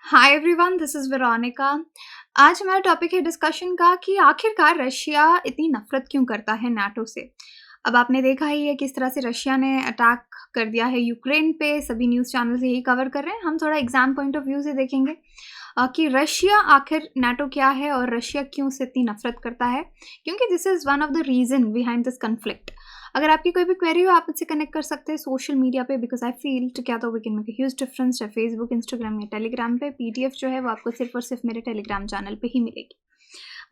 Hi everyone, this is Veronica. आज हमारा topic है डिस्कशन का कि आखिरकार रशिया इतनी नफ़रत क्यों करता है नाटो से। अब आपने देखा ही है किस तरह से रशिया ने अटैक कर दिया है यूक्रेन पे, सभी न्यूज़ चैनल्स यही कवर कर रहे हैं। हम थोड़ा एग्ज़ाम पॉइंट ऑफ व्यू से देखेंगे कि रशिया आखिर नाटो क्या है और रशिया क्यों उससे इतनी नफ़रत करता है, क्योंकि this is one of the reason behind this conflict. अगर आपकी कोई भी क्वेरी हो आप मुझसे कनेक्ट कर सकते हैं सोशल मीडिया पे, because I feel together we can make a huge difference. चाहे फेसबुक, इंस्टाग्राम या टेलीग्राम पे। पीडीएफ जो है वो आपको सिर्फ और सिर्फ मेरे टेलीग्राम चैनल पे ही मिलेगी।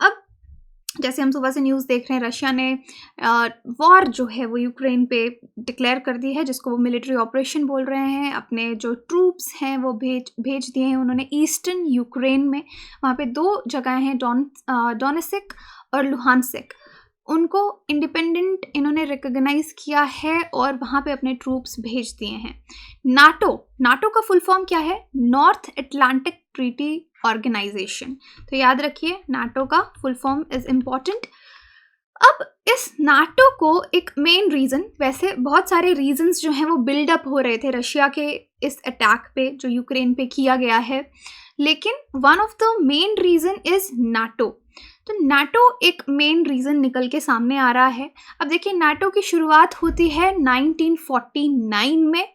अब जैसे हम सुबह से न्यूज़ देख रहे हैं, रशिया ने वॉर जो है वो यूक्रेन पे डिक्लेयर कर दी है, जिसको वो मिलिट्री ऑपरेशन बोल रहे हैं। अपने जो ट्रूप्स हैं वो भेज दिए हैं उन्होंने ईस्टर्न यूक्रेन में। वहाँ पे दो जगह हैं, डोनेसिक और लुहानसिक। उनको इंडिपेंडेंट इन्होंने रिकॉग्नाइज किया है और वहाँ पे अपने ट्रूप्स भेज दिए हैं। नाटो का फुल फॉर्म क्या है? North Atlantic Treaty Organization. तो याद रखिए, नाटो का फुल फॉर्म इज इम्पॉर्टेंट। अब इस नाटो को एक मेन रीज़न, वैसे बहुत सारे रीजंस जो हैं वो बिल्डअप हो रहे थे रशिया के इस अटैक पे जो यूक्रेन पे किया गया है, लेकिन one of the main reason is NATO. तो नाटो एक मेन रीज़न निकल के सामने आ रहा है। अब देखिए, नाटो की शुरुआत होती है 1949 में,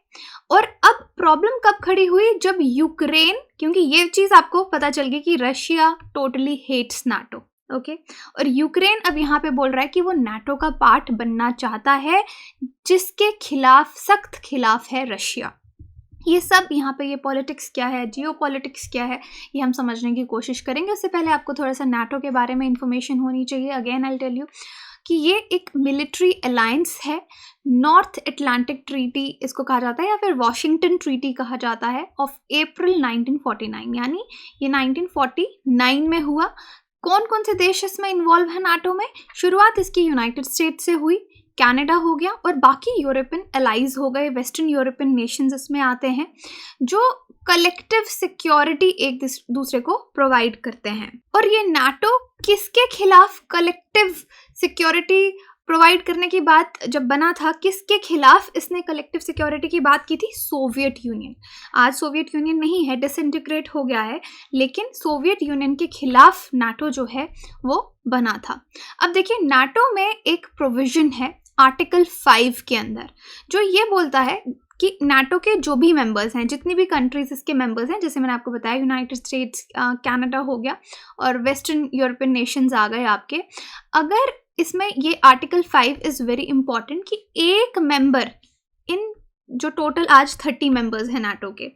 और अब प्रॉब्लम कब खड़ी हुई? जब यूक्रेन, क्योंकि ये चीज़ आपको पता चल गई कि Russia totally hates NATO, okay. और यूक्रेन अब यहाँ पे बोल रहा है कि वो नाटो का पार्ट बनना चाहता है, जिसके खिलाफ सख्त खिलाफ है रशिया। ये सब यहाँ पे, ये पॉलिटिक्स क्या है, जियो पॉलिटिक्स क्या है, ये हम समझने की कोशिश करेंगे। उससे पहले आपको थोड़ा सा नाटो के बारे में इंफॉर्मेशन होनी चाहिए। अगेन आई टेल यू कि ये एक मिलिट्री अलायंस है। नॉर्थ अटलांटिक ट्रीटी इसको कहा जाता है, या फिर वॉशिंगटन ट्रीटी कहा जाता है, ऑफ अप्रैल 1949, यानी ये 1949 में हुआ। कौन कौन से देश इसमें इन्वॉल्व है नाटो में? शुरुआत इसकी यूनाइटेड स्टेट्स से हुई, कनाडा हो गया, और बाकी यूरोपियन एलाइज हो गए, वेस्टर्न यूरोपियन नेशंस इसमें आते हैं, जो कलेक्टिव सिक्योरिटी एक दूसरे को प्रोवाइड करते हैं। और ये नाटो किसके खिलाफ कलेक्टिव सिक्योरिटी प्रोवाइड करने की बात जब बना था, किसके खिलाफ इसने कलेक्टिव सिक्योरिटी की बात की थी? Soviet union. आज सोवियत यूनियन नहीं है, डिसइंटीग्रेट हो गया है, लेकिन सोवियत यूनियन के खिलाफ नाटो जो है वो बना था। अब देखिए, नाटो में एक प्रोविजन है आर्टिकल 5 के अंदर, जो ये बोलता है कि नाटो के जो भी मेंबर्स हैं, जितनी भी कंट्रीज इसके मेंबर्स हैं, जैसे मैंने आपको बताया यूनाइटेड स्टेट्स, कनाडा हो गया, और वेस्टर्न यूरोपियन नेशंस आ गए आपके। अगर इसमें ये आर्टिकल 5 इज़ वेरी इंपॉर्टेंट कि एक मेंबर, इन जो टोटल आज 30 मेंबर्स हैं नाटो के,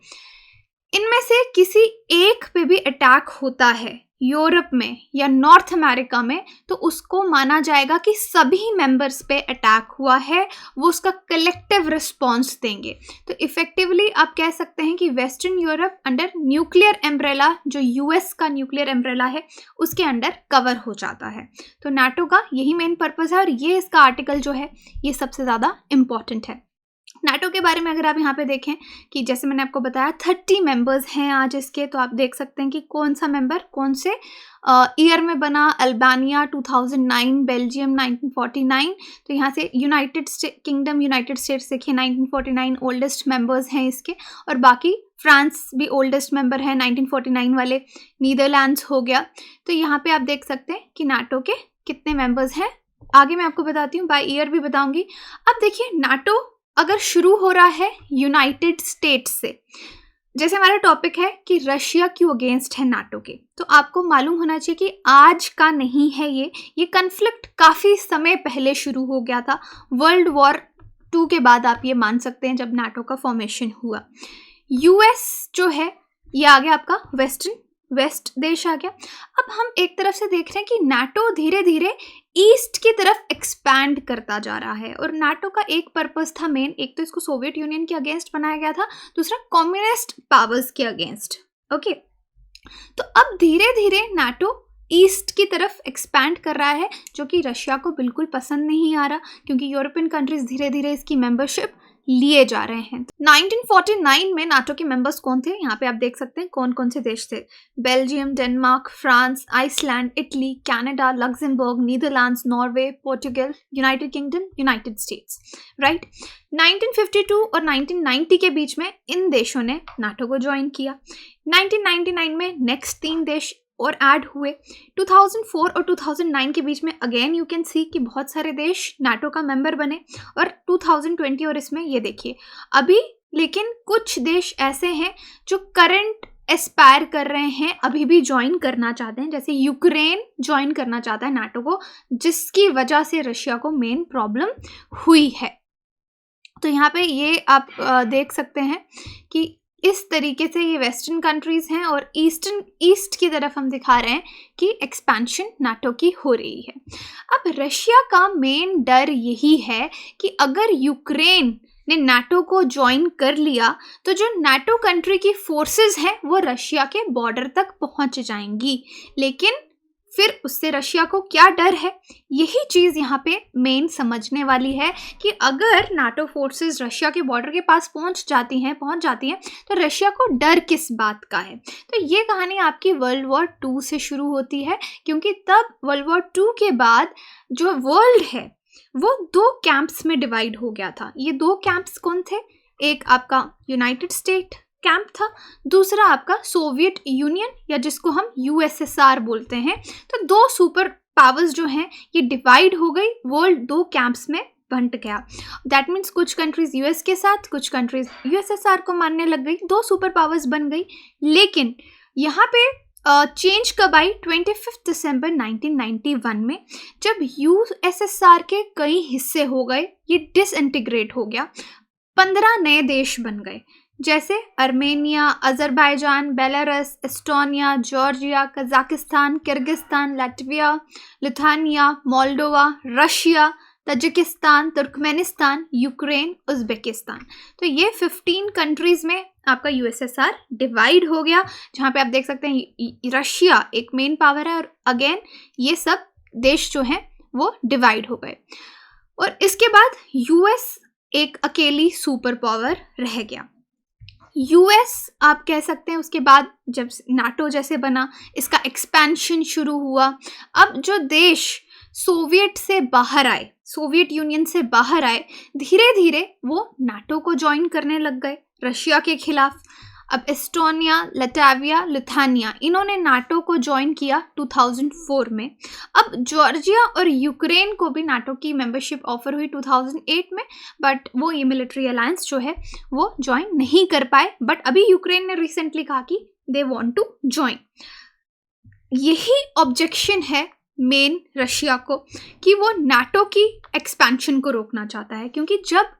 इनमें से किसी एक पे भी अटैक होता है यूरोप में या नॉर्थ अमेरिका में, तो उसको माना जाएगा कि सभी मेंबर्स पे अटैक हुआ है, वो उसका कलेक्टिव रिस्पॉन्स देंगे। तो इफेक्टिवली आप कह सकते हैं कि western Europe under nuclear umbrella, जो यूएस का न्यूक्लियर एम्ब्रेला है, उसके अंडर कवर हो जाता है। तो नाटो का यही मेन पर्पज़ है, और ये इसका आर्टिकल जो है ये सबसे ज़्यादा इम्पॉर्टेंट है। नाटो के बारे में अगर आप यहाँ पे देखें कि जैसे मैंने आपको बताया 30 मेंबर्स हैं आज इसके, तो आप देख सकते हैं कि कौन सा मेंबर कौन से ईयर में बना। Albania 2009, Belgium 1949। तो यहाँ से यूनाइटेड किंगडम, यूनाइटेड स्टेट्स देखिए 1949 ओल्डेस्ट मेंबर्स हैं इसके, और बाकी फ्रांस भी ओल्डेस्ट मेंबर है 1949 वाले, नीदरलैंड्स हो गया। तो यहाँ पे आप देख सकते हैं कि नाटो के कितने मेंबर्स हैं। आगे मैं आपको बताती हूँ, बाय ईयर भी बताऊँगी। अब देखिए, नाटो अगर शुरू हो रहा है यूनाइटेड स्टेट्स से, जैसे हमारा टॉपिक है कि रशिया क्यों अगेंस्ट है नाटो के, तो आपको मालूम होना चाहिए कि आज का नहीं है ये कन्फ्लिक्ट काफ़ी समय पहले शुरू हो गया था। वर्ल्ड वॉर 2 के बाद आप ये मान सकते हैं, जब नाटो का फॉर्मेशन हुआ। यूएस जो है ये आ गया आपका वेस्ट देश आ गया। अब हम एक तरफ से देख रहे हैं कि नाटो धीरे धीरे ईस्ट की तरफ एक्सपैंड करता जा रहा है, और नाटो का एक पर्पस था मेन, एक तो इसको सोवियत यूनियन के अगेंस्ट बनाया गया था, दूसरा कम्युनिस्ट पावर्स के अगेंस्ट, ओके। तो अब धीरे धीरे नाटो ईस्ट की तरफ एक्सपैंड कर रहा है, जो कि रशिया को बिल्कुल पसंद नहीं आ रहा, क्योंकि यूरोपियन कंट्रीज धीरे धीरे इसकी मेंबरशिप लिए जा रहे हैं। 1949 में नाटो के मेंबर्स कौन थे, यहाँ पे आप देख सकते हैं कौन कौन से देश थे। Belgium, Denmark, France, Iceland, Italy, Canada, Luxembourg, Netherlands, Norway, Portugal, United Kingdom, United States, right. 1952 और 1990 के बीच में इन देशों ने नाटो को ज्वाइन किया। 1999 में नेक्स्ट 3 देश और ऐड हुए। 2004 और 2009 के बीच में अगेन यू कैन सी कि बहुत सारे देश नाटो का मेंबर बने, और 2020 और इसमें ये देखिए अभी, लेकिन कुछ देश ऐसे हैं जो करंट एस्पायर कर रहे हैं, अभी भी ज्वाइन करना चाहते हैं, जैसे यूक्रेन ज्वाइन करना चाहता है नाटो को, जिसकी वजह से रशिया को मेन प्रॉब्लम हुई है। तो यहाँ पे ये आप देख सकते हैं कि इस तरीके से ये वेस्टर्न कंट्रीज हैं, और ईस्ट की तरफ हम दिखा रहे हैं कि एक्सपेंशन नाटो की हो रही है। अब रशिया का मेन डर यही है कि अगर यूक्रेन ने नाटो को ज्वाइन कर लिया तो जो नाटो कंट्री की फोर्सेस हैं वो रशिया के बॉर्डर तक पहुंच जाएंगी, लेकिन फिर उससे रशिया को क्या डर है, यही चीज़ यहाँ पे मेन समझने वाली है कि अगर नाटो फोर्सेस रशिया के बॉर्डर के पास पहुँच जाती हैं तो रशिया को डर किस बात का है। तो ये कहानी आपकी वर्ल्ड वॉर 2 से शुरू होती है, क्योंकि तब वर्ल्ड वॉर 2 के बाद जो वर्ल्ड है वो 2 कैंप्स में डिवाइड हो गया था। ये 2 कैंप्स कौन थे, एक आपका यूनाइटेड स्टेट कैंप था, दूसरा आपका सोवियत यूनियन या जिसको हम यूएसएसआर बोलते हैं। तो 2 सुपर पावर्स जो हैं ये डिवाइड हो गई, वर्ल्ड 2 कैंप्स में बंट गया। दैट मीन्स कुछ कंट्रीज यूएस के साथ, कुछ कंट्रीज यूएसएसआर को मानने लग गई, 2 सुपर पावर्स बन गई। लेकिन यहाँ पे चेंज कब आई, 25 दिसंबर 1991 में, जब यूएसएसआर के कई हिस्से हो गए, ये डिसइंटीग्रेट हो गया, 15 नए देश बन गए, जैसे Armenia, Azerbaijan, Belarus, Estonia, Georgia, Kazakhstan, Kyrgyzstan, Latvia, Lithuania, Moldova, Russia, Tajikistan, Turkmenistan, Ukraine, Uzbekistan. तो ये 15 कंट्रीज़ में आपका यूएसएसआर डिवाइड हो गया, जहाँ पे आप देख सकते हैं रशिया एक मेन पावर है, और अगेन ये सब देश जो हैं वो डिवाइड हो गए। और इसके बाद यूएस एक अकेली सुपर पावर रह गया। यूएस आप कह सकते हैं उसके बाद जब नाटो जैसे बना, इसका एक्सपेंशन शुरू हुआ। अब जो देश सोवियत से बाहर आए, सोवियत यूनियन से बाहर आए, धीरे धीरे वो नाटो को ज्वाइन करने लग गए रशिया के खिलाफ। अब एस्टोनिया, लटाविया, लिथुआनिया, इन्होंने नाटो को ज्वाइन किया 2004 में। अब जॉर्जिया और यूक्रेन को भी नाटो की मेंबरशिप ऑफर हुई 2008 में, बट वो ये मिलिट्री अलायंस जो है वो ज्वाइन नहीं कर पाए। बट अभी यूक्रेन ने रिसेंटली कहा कि दे वांट टू ज्वाइन। यही ऑब्जेक्शन है मेन रशिया को कि वो नाटो की एक्सपेंशन को रोकना चाहता है, क्योंकि जब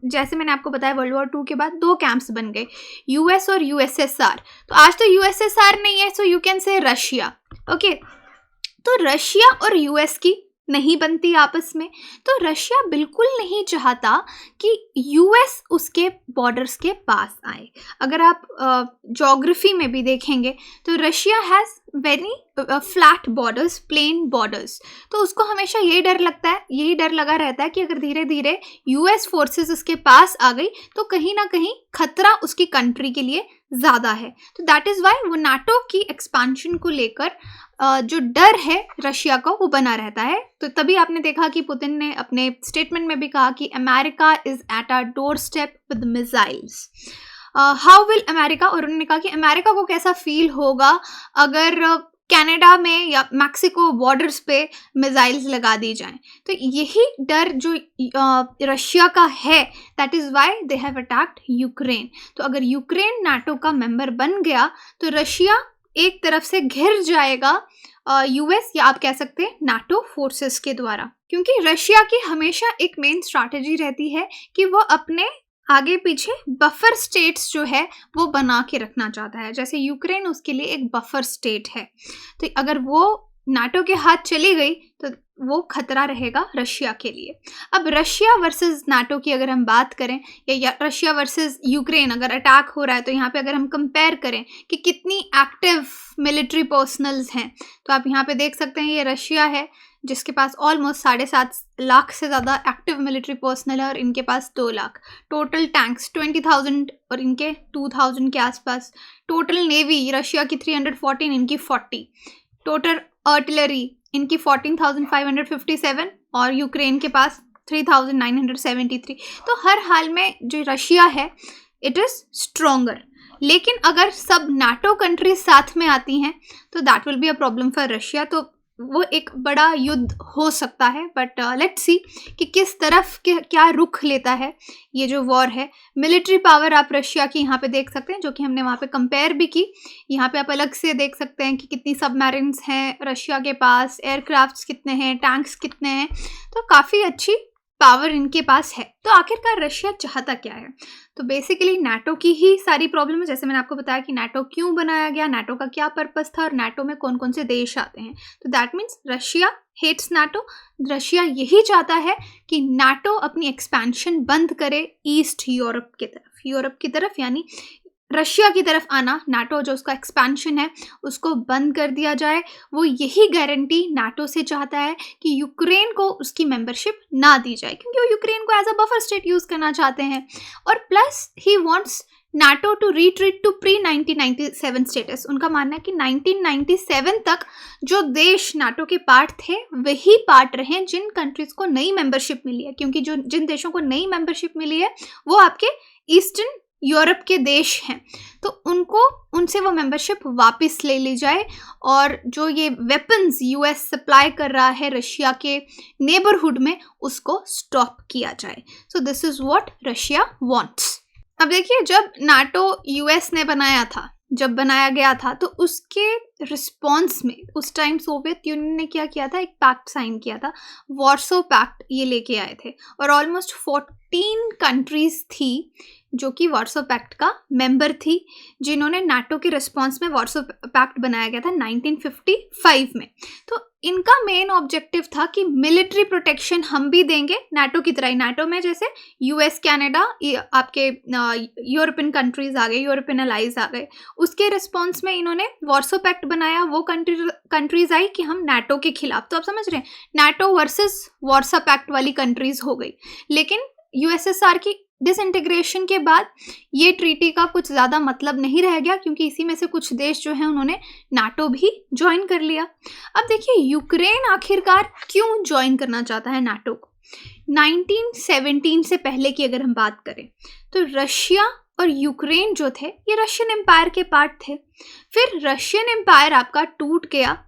जैसे मैंने आपको बताया वर्ल्ड वॉर 2 के बाद 2 कैंप्स बन गए, यूएस और यूएसएसआर। तो आज तो यूएसएसआर नहीं है, so you can say Russia. Okay, तो रशिया और यूएस की नहीं बनती आपस में, तो रशिया बिल्कुल नहीं चाहता कि यूएस उसके बॉर्डर्स के पास आए। अगर आप ज्योग्राफी में भी देखेंगे तो Russia has very flat borders, plain borders, तो उसको हमेशा यही डर लगा रहता है कि अगर धीरे धीरे यूएस फोर्सेस उसके पास आ गई तो कहीं ना कहीं खतरा उसकी कंट्री के लिए ज़्यादा है। तो दैट इज़ वाई वो नाटो की एक्सपेंशन को लेकर जो डर है रशिया को वो बना रहता है। तो तभी आपने देखा कि पुतिन ने अपने स्टेटमेंट में भी कहा कि America is at our doorstep with missiles. How will America, और उन्होंने कहा कि अमेरिका को कैसा फील होगा अगर कनाडा में या मैक्सिको बॉर्डर्स पे मिसाइल्स लगा दी जाएं। तो यही डर जो रशिया का है, that is why they have attacked Ukraine. तो अगर यूक्रेन नाटो का मेंबर बन गया तो रशिया एक तरफ से घिर जाएगा यूएस या आप कह सकते हैं नाटो फोर्सेस के द्वारा, क्योंकि रशिया की हमेशा एक मेन स्ट्रैटेजी रहती है कि वो अपने आगे पीछे बफर स्टेट्स जो है वो बना के रखना चाहता है। जैसे यूक्रेन उसके लिए एक बफर स्टेट है, तो अगर वो नाटो के हाथ चली गई तो वो खतरा रहेगा रशिया के लिए। अब रशिया वर्सेस नाटो की अगर हम बात करें या रशिया वर्सेस यूक्रेन अगर अटैक हो रहा है, तो यहाँ पे अगर हम कंपेयर करें कि कितनी एक्टिव मिलिट्री पर्सनल्स हैं, तो आप यहाँ पे देख सकते हैं ये रशिया है जिसके पास ऑलमोस्ट 7.5 लाख से ज़्यादा एक्टिव मिलिट्री पर्सनल है और इनके पास 2 लाख। टोटल टैंक्स 20,000 और इनके 2,000 के आसपास। टोटल नेवी रशिया की 314, इनकी 40। टोटल आर्टिलरी इनकी 14,557 और यूक्रेन के पास 3,973। तो हर हाल में जो रशिया है इट इज़ स्ट्रोंगर। लेकिन अगर सब नाटो कंट्रीज साथ में आती हैं तो that will be a problem for Russia. तो वो एक बड़ा युद्ध हो सकता है, बट लेट्स सी कि किस तरफ क्या रुख लेता है ये जो वॉर है। मिलिट्री पावर आप रशिया की यहाँ पे देख सकते हैं, जो कि हमने वहाँ पे कंपेयर भी की। यहाँ पे आप अलग से देख सकते हैं कि कितनी सबमरीन्स हैं रशिया के पास, एयरक्राफ्ट्स कितने हैं, टैंक्स कितने हैं, तो काफ़ी अच्छी पावर इनके पास है। तो आखिरकार रशिया चाहता क्या है? तो बेसिकली नाटो की ही सारी प्रॉब्लम है। जैसे मैंने आपको बताया कि नाटो क्यों बनाया गया, नाटो का क्या पर्पस था और नाटो में कौन कौन से देश आते हैं। तो that means Russia hates NATO. Russia यही चाहता है कि नाटो अपनी एक्सपेंशन बंद करे ईस्ट यूरोप की तरफ यानी रशिया की तरफ आना, नाटो जो उसका एक्सपेंशन है उसको बंद कर दिया जाए। वो यही गारंटी नाटो से चाहता है कि यूक्रेन को उसकी मेंबरशिप ना दी जाए, क्योंकि वो यूक्रेन को as a buffer state use करना चाहते हैं। और plus he wants NATO to retreat to pre 1997 status. उनका मानना है कि 1997 तक जो देश नाटो के पार्ट थे वही पार्ट रहे जिन कंट्रीज़ को नई मेंबरशिप मिली है, क्योंकि जिन देशों को नई मेंबरशिप मिली है वो आपके ईस्टर्न यूरोप के देश हैं। तो उनसे वो मेंबरशिप वापस ले ली जाए और जो ये वेपन्स यूएस सप्लाई कर रहा है रशिया के नेबरहुड में उसको स्टॉप किया जाए। So this is what Russia wants. अब देखिए, जब नाटो यूएस ने जब बनाया गया था तो उसके रिस्पॉन्स में उस टाइम सोवियत यूनियन ने क्या किया था, एक पैक्ट साइन किया था, वार्सो पैक्ट ये लेके आए थे। और ऑलमोस्ट 14 कंट्रीज थी जो कि वार्सो पैक्ट का मेंबर थी, जिन्होंने नाटो के रिस्पॉन्स में वार्सो पैक्ट बनाया गया था 1955 में। तो इनका मेन ऑब्जेक्टिव था कि मिलिट्री प्रोटेक्शन हम भी देंगे नाटो की तरह ही। नाटो में जैसे यूएस, कनाडा, आपके यूरोपियन कंट्रीज आ गए, यूरोपियन अलाइज आ गए, उसके रिस्पॉन्स में इन्होंने वार्सो पैक्ट बनाया। वो कंट्रीज आई कि हम नाटो के खिलाफ। तो आप समझ रहे हैं, नाटो वर्सेस वार्सो पैक्ट वाली कंट्रीज हो गई। लेकिन यूएसएसआर की डिसइंटीग्रेशन के बाद ये ट्रीटी का कुछ ज़्यादा मतलब नहीं रह गया, क्योंकि इसी में से कुछ देश जो हैं उन्होंने नाटो भी ज्वाइन कर लिया। अब देखिए, यूक्रेन आखिरकार क्यों ज्वाइन करना चाहता है नाटो को। 1917 से पहले की अगर हम बात करें तो रशिया और यूक्रेन जो थे ये रशियन एम्पायर के पार्ट थे। फिर रशियन एम्पायर आपका टूट गया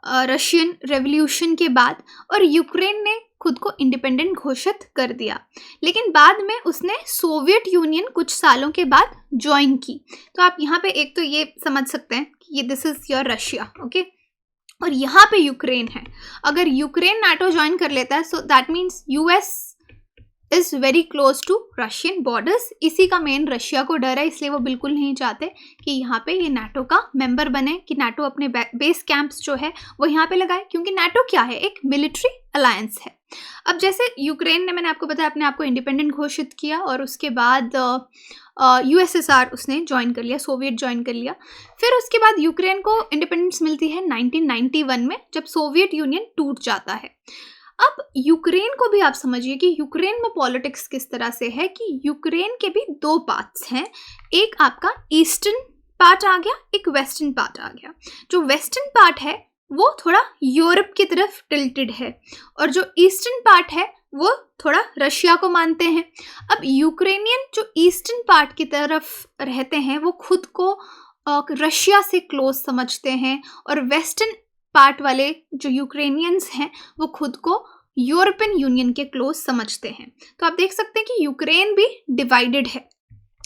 रशियन रेवोल्यूशन के बाद और यूक्रेन ने खुद को इंडिपेंडेंट घोषित कर दिया। लेकिन बाद में उसने सोवियत यूनियन कुछ सालों के बाद ज्वाइन की। तो आप यहाँ पे एक तो ये समझ सकते हैं कि ये this is your Russia, okay. और यहाँ पे यूक्रेन है। अगर यूक्रेन नाटो ज्वाइन कर लेता है so that means US is very close to Russian borders. इसी का मेन रशिया को डर है, इसलिए वो बिल्कुल नहीं चाहते कि यहाँ पे ये नाटो का मेंबर बने, कि नाटो अपने बेस कैंप्स जो है वो यहाँ पे लगाए, क्योंकि नाटो क्या है, एक मिलिट्री अलायंस है। अब जैसे यूक्रेन ने, मैंने आपको बताया, अपने आप को इंडिपेंडेंट घोषित किया और उसके बाद यूएसएसआर उसने ज्वाइन कर लिया, सोवियत ज्वाइन कर लिया। फिर उसके बाद यूक्रेन को इंडिपेंडेंस मिलती है 1991 में, जब सोवियत यूनियन टूट जाता है। अब यूक्रेन को भी आप समझिए कि यूक्रेन में पॉलिटिक्स किस तरह से है कि यूक्रेन के भी 2 पार्ट्स हैं। एक आपका ईस्टर्न पार्ट आ गया, एक वेस्टर्न पार्ट आ गया। जो वेस्टर्न पार्ट है वो थोड़ा यूरोप की तरफ टिल्टेड है और जो ईस्टर्न पार्ट है वो थोड़ा रशिया को मानते हैं। अब यूक्रेनियन जो ईस्टर्न पार्ट की तरफ रहते हैं वो खुद को रशिया से क्लोज समझते हैं और वेस्टर्न पार्ट वाले जो यूक्रेनियंस हैं वो खुद को यूरोपियन यूनियन के क्लोज समझते हैं। तो आप देख सकते हैं कि यूक्रेन भी डिवाइडेड है।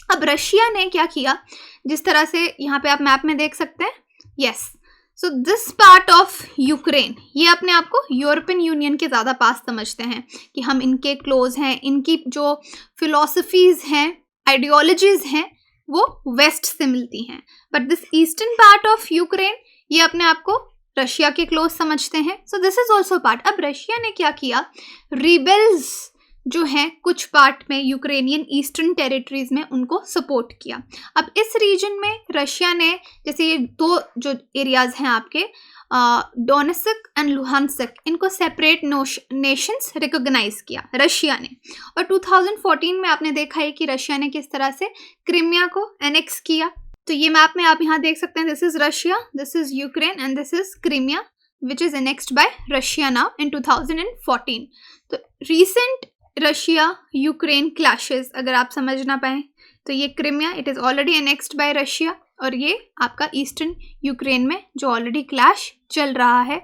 अब रशिया ने क्या किया, जिस तरह से यहाँ पे आप मैप में देख सकते हैं, yes, so this part of Ukraine ये अपने आप को यूरोपियन यूनियन के ज़्यादा पास समझते हैं कि हम इनके क्लोज हैं, इनकी जो फिलॉसफीज़ हैं, आइडियोलॉजीज़ हैं वो वेस्ट से मिलती हैं। But this eastern part of Ukraine ये अपने आप को रशिया के क्लोज समझते हैं, so this is also part. अब रशिया ने क्या किया, रिबेल्स जो हैं कुछ पार्ट में यूक्रेनियन ईस्टर्न टेरिटरीज में उनको सपोर्ट किया। अब इस रीजन में रशिया ने, जैसे ये दो जो एरियाज हैं आपके डोनेत्स्क एंड लुहानस्क, इनको सेपरेट नेशंस रिकॉग्नाइज किया रशिया ने। और 2014 में आपने देखा है कि रशिया ने किस तरह से क्रीमिया को एनेक्स किया। तो ये मैप में आप यहाँ देख सकते हैं, this is Russia, this is Ukraine and this is Crimea which is annexed bye Russia now in 2014। तो रिसेंट रशिया यूक्रेन क्लैशेस अगर आप समझ ना पाए तो ये Crimea it is already annexed bye Russia, और ये आपका ईस्टर्न यूक्रेन में जो ऑलरेडी क्लैश चल रहा है।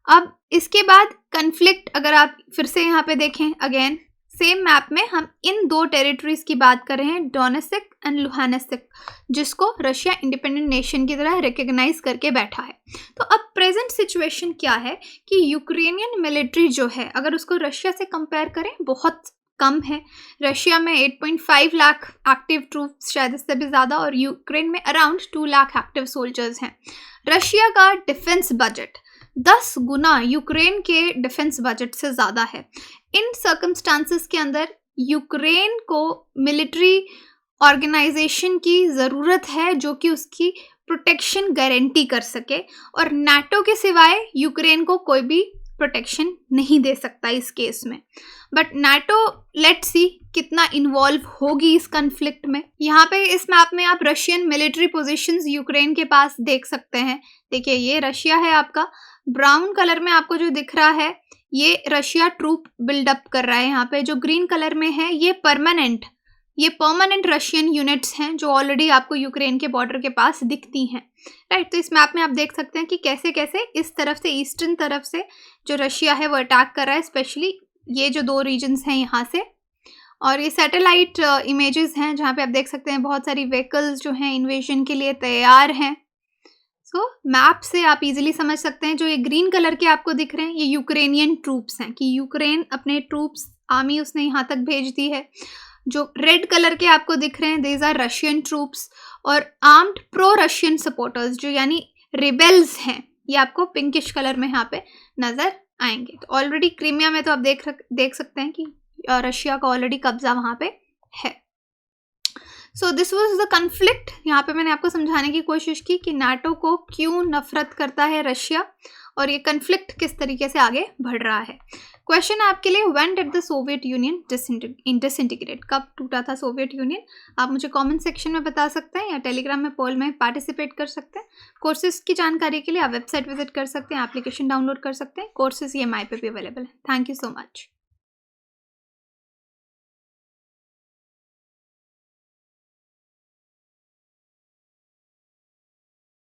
अब इसके बाद कन्फ्लिक्ट अगर आप फिर से यहाँ पे देखें, अगेन सेम मैप में हम इन दो टेरिटरीज की बात कर रहे हैं, डोनेत्स्क एंड लुहानस्क, जिसको रशिया इंडिपेंडेंट नेशन की तरह रिकग्नाइज करके बैठा है। तो अब प्रेजेंट सिचुएशन क्या है कि यूक्रेनियन मिलिट्री जो है अगर उसको रशिया से कंपेयर करें बहुत कम है। रशिया में 8.5 लाख एक्टिव ट्रूप्स, शायद इससे भी ज़्यादा, और यूक्रेन में अराउंड 2 लाख एक्टिव सोल्जर्स हैं। रशिया का डिफेंस बजट 10 गुना यूक्रेन के डिफेंस बजट से ज़्यादा है। इन सर्कमस्टांसेस के अंदर यूक्रेन को मिलिट्री ऑर्गेनाइजेशन की ज़रूरत है जो कि उसकी प्रोटेक्शन गारंटी कर सके, और नाटो के सिवाय यूक्रेन को कोई भी प्रोटेक्शन नहीं दे सकता इस केस में। बट नाटो लेट्स सी कितना इन्वॉल्व होगी इस कन्फ्लिक्ट में। यहाँ पे इस मैप में आप रशियन मिलिट्री पोजीशंस यूक्रेन के पास देख सकते हैं। देखिए ये रशिया है आपका, ब्राउन कलर में आपको जो दिख रहा है ये रशिया ट्रूप बिल्डअप कर रहा है। यहाँ पे जो ग्रीन कलर में है ये परमानेंट रशियन यूनिट्स हैं जो ऑलरेडी आपको यूक्रेन के बॉर्डर के पास दिखती हैं, राइट। तो इस मैप में आप देख सकते हैं कि कैसे कैसे इस तरफ से, ईस्टर्न तरफ से जो रशिया है वो अटैक कर रहा है, स्पेशली ये जो दो रीजन्स हैं यहाँ से। और ये सैटेलाइट इमेजेस हैं जहाँ पे आप देख सकते हैं बहुत सारी व्हीकल्स जो हैं इन्वेजन के लिए तैयार हैं। सो मैप से आप इजीली समझ सकते हैं, जो ये ग्रीन कलर के आपको दिख रहे हैं ये यूक्रेनियन ट्रूप्स हैं कि यूक्रेन अपने ट्रूप्स आर्मी उसने यहाँ तक भेज दी है। जो रेड कलर के आपको दिख रहे हैं दीज आर रशियन ट्रूप्स, और आर्म्ड प्रो रशियन सपोर्टर्स जो यानी रिबेल्स हैं ये आपको पिंकिश कलर में यहाँ पे नज़र आएंगे। तो ऑलरेडी क्रीमिया में तो आप देख सकते हैं कि रशिया का ऑलरेडी कब्जा वहाँ पे है। So this was the conflict. यहाँ पे मैंने आपको समझाने की कोशिश की कि नाटो को क्यों नफरत करता है रशिया, और ये कन्फ्लिक्ट किस तरीके से आगे बढ़ रहा है। क्वेश्चन है आपके लिए, when did the Soviet union disintegrate, कब टूटा था सोवियत यूनियन? आप मुझे कमेंट सेक्शन में बता सकते हैं या टेलीग्राम में पोल में पार्टिसिपेट कर सकते हैं। कोर्सेज की जानकारी के लिए आप वेबसाइट विजिट कर सकते हैं, एप्लीकेशन डाउनलोड कर सकते हैं। कोर्सेज EMI पे भी अवेलेबल है। Thank you so much.